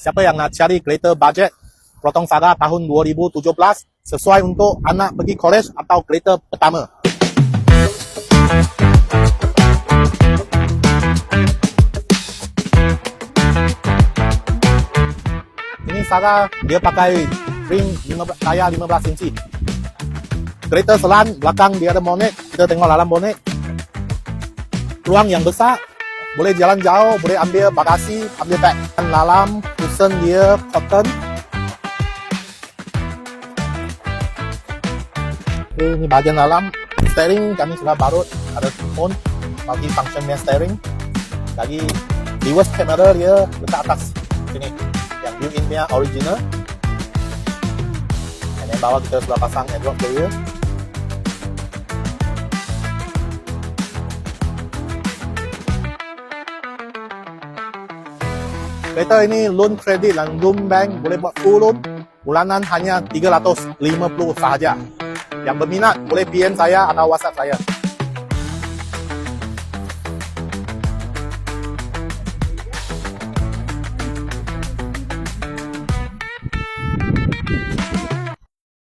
Siapa yang nak cari kereta budget Proton Saga tahun 2017 sesuai untuk anak pergi college atau kereta pertama. Ini Saga dia pakai rim 15, tayar 15 inci. Kereta selan belakang dia ada bonet, kita tengok dalam bonet. Ruang yang besar, boleh jalan jauh, boleh ambil bagasi, ambil beg. Dalam cushion dia cotton. Okay, ini bahagian dalam. Steering kami sudah barut, ada phone, multi function steering. Lagi reverse camera dia letak atas sini, yang built-in punya original. Dan bawah kita sudah pasang Android player. Kereta ini loan kredit dan loan bank, boleh buat full loan. Bulanan hanya 350 sahaja. Yang berminat boleh PM saya atau WhatsApp saya.